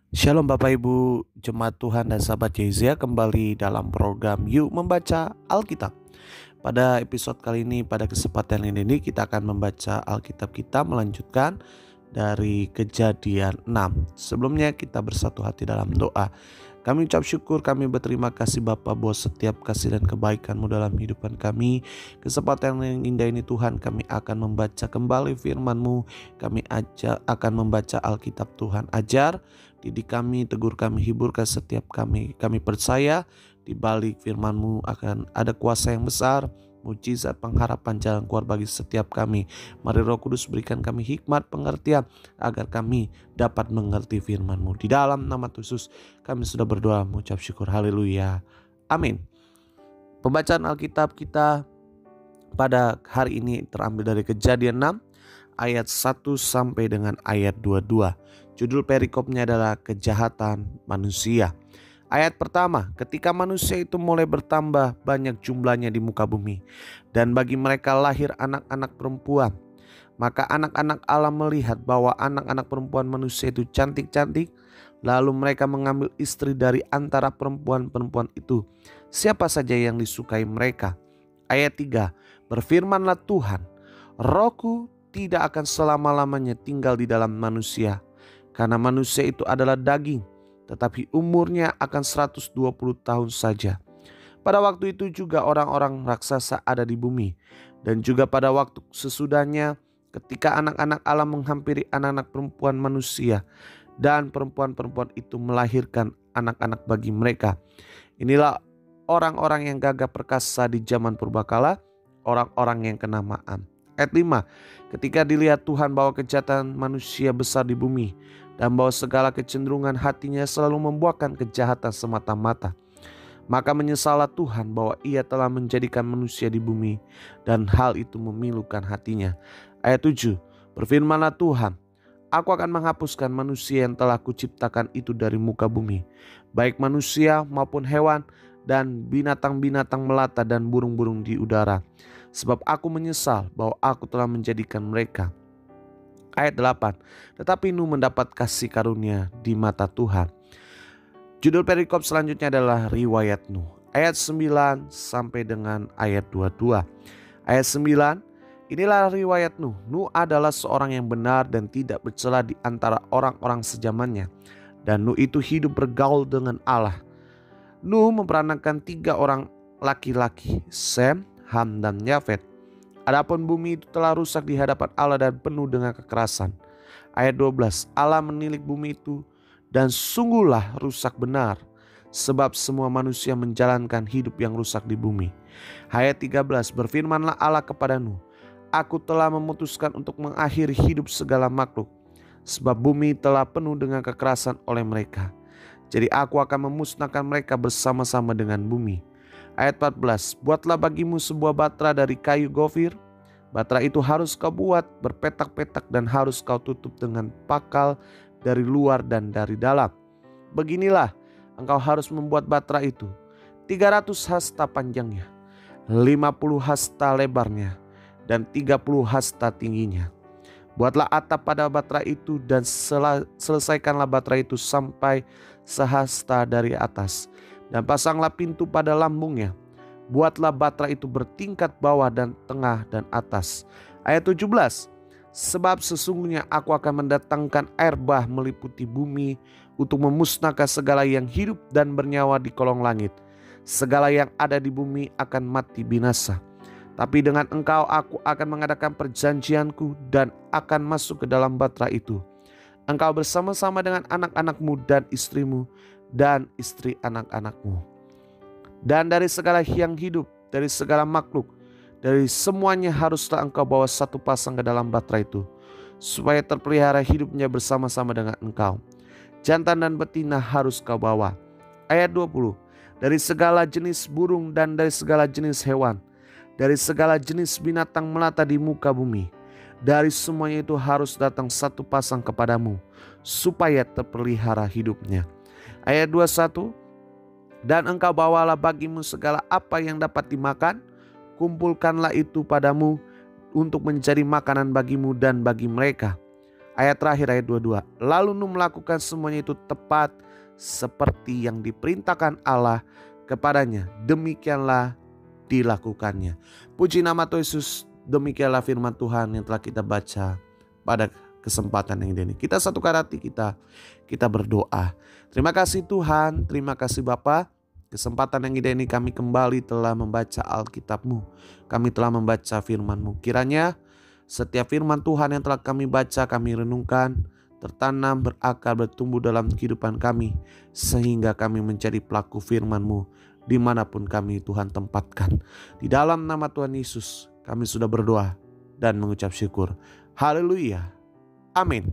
Shalom Bapak Ibu, Jemaat Tuhan dan sahabat Yezia, kembali dalam program Yuk Membaca Alkitab. Pada episode kali ini, pada kesempatan ini kita akan membaca Alkitab kita melanjutkan dari Kejadian 6. Sebelumnya kita bersatu hati dalam doa. Kami ucap syukur, kami berterima kasih Bapa buat setiap kasih dan kebaikan-Mu dalam kehidupan kami. Kesempatan yang indah ini Tuhan, kami akan membaca kembali firman-Mu. Kami akan membaca Alkitab Tuhan. Ajar, didik kami, tegur kami, hiburkan setiap kami. Kami percaya di balik firman-Mu akan ada kuasa yang besar, mujizat, pengharapan, jalan keluar bagi setiap kami. Mari Roh Kudus berikan kami hikmat pengertian agar kami dapat mengerti firman-Mu. Di dalam nama Yesus kami sudah berdoa mengucap syukur. Haleluya. Amin. Pembacaan Alkitab kita pada hari ini terambil dari Kejadian 6 ayat 1 sampai dengan ayat 22. Judul perikopnya adalah kejahatan manusia. Ayat pertama, ketika manusia itu mulai bertambah banyak jumlahnya di muka bumi, dan bagi mereka lahir anak-anak perempuan, maka anak-anak Allah melihat bahwa anak-anak perempuan manusia itu cantik-cantik, lalu mereka mengambil istri dari antara perempuan-perempuan itu, siapa saja yang disukai mereka. Ayat 3, berfirmanlah Tuhan, Rohku tidak akan selama-lamanya tinggal di dalam manusia, karena manusia itu adalah daging, tetapi umurnya akan 120 tahun saja. Pada waktu itu juga orang-orang raksasa ada di bumi, dan juga pada waktu sesudahnya ketika anak-anak Allah menghampiri anak-anak perempuan manusia, dan perempuan-perempuan itu melahirkan anak-anak bagi mereka. Inilah orang-orang yang gagah perkasa di zaman purbakala, orang-orang yang kenamaan. Ayat 5, ketika dilihat Tuhan bahwa kejahatan manusia besar di bumi, dan bahwa segala kecenderungan hatinya selalu membuahkan kejahatan semata-mata, maka menyesallah Tuhan bahwa ia telah menjadikan manusia di bumi, dan hal itu memilukan hatinya. Ayat 7, berfirmanlah Tuhan, Aku akan menghapuskan manusia yang telah kuciptakan itu dari muka bumi, baik manusia maupun hewan, dan binatang-binatang melata dan burung-burung di udara, sebab aku menyesal bahwa aku telah menjadikan mereka. Ayat 8, tetapi Nuh mendapat kasih karunia di mata Tuhan. Judul perikop selanjutnya adalah riwayat Nuh. Ayat 9 sampai dengan ayat 22. Ayat 9, inilah riwayat Nuh. Nuh adalah seorang yang benar dan tidak bercela di antara orang-orang sezamannya. Dan Nuh itu hidup bergaul dengan Allah. Nuh memperanakan 3 orang laki-laki, Sem, Ham, dan Yafet. Adapun bumi itu telah rusak di hadapan Allah dan penuh dengan kekerasan. Ayat 12, Allah menilik bumi itu dan sungguhlah rusak benar, sebab semua manusia menjalankan hidup yang rusak di bumi. Ayat 13, berfirmanlah Allah kepada Nuh, Aku telah memutuskan untuk mengakhiri hidup segala makhluk, sebab bumi telah penuh dengan kekerasan oleh mereka. Jadi aku akan memusnahkan mereka bersama-sama dengan bumi. Ayat 14, buatlah bagimu sebuah batra dari kayu gofir. Batra itu harus kau buat berpetak-petak dan harus kau tutup dengan pakal dari luar dan dari dalam. Beginilah engkau harus membuat batra itu, 300 hasta panjangnya, 50 hasta lebarnya, dan 30 hasta tingginya. Buatlah atap pada batra itu dan selesaikanlah batra itu sampai sehasta dari atas, dan pasanglah pintu pada lambungnya. Buatlah batra itu bertingkat bawah dan tengah dan atas. Ayat 17, sebab sesungguhnya aku akan mendatangkan air bah meliputi bumi untuk memusnahkan segala yang hidup dan bernyawa di kolong langit. Segala yang ada di bumi akan mati binasa. Tapi dengan engkau aku akan mengadakan perjanjianku dan akan masuk ke dalam batra itu. Engkau bersama-sama dengan anak-anakmu dan istrimu dan istri anak-anakmu. Dan dari segala yang hidup, dari segala makhluk, dari semuanya haruslah engkau bawa satu pasang ke dalam batra itu, supaya terpelihara hidupnya bersama-sama dengan engkau. Jantan dan betina harus kau bawa. Ayat 20, dari segala jenis burung dan dari segala jenis hewan, dari segala jenis binatang melata di muka bumi, dari semuanya itu harus datang satu pasang kepadamu, supaya terpelihara hidupnya. Ayat 21, dan engkau bawalah bagimu segala apa yang dapat dimakan, kumpulkanlah itu padamu untuk menjadi makanan bagimu dan bagi mereka. Ayat terakhir, ayat 22. Lalu Nuh melakukan semuanya itu tepat seperti yang diperintahkan Allah kepadanya. Demikianlah dilakukannya. Puji nama Tuhan Yesus. Demikianlah firman Tuhan yang telah kita baca pada kesempatan yang ini. Kita satukan hati kita berdoa. Terima kasih Tuhan, terima kasih Bapa. Kesempatan yang indah ini kami kembali telah membaca Alkitab-Mu. Kami telah membaca firman-Mu. Kiranya setiap firman Tuhan yang telah kami baca, kami renungkan, tertanam, berakar, bertumbuh dalam kehidupan kami. Sehingga kami menjadi pelaku firman-Mu dimanapun kami Tuhan tempatkan. Di dalam nama Tuhan Yesus kami sudah berdoa dan mengucap syukur. Haleluya. Amin.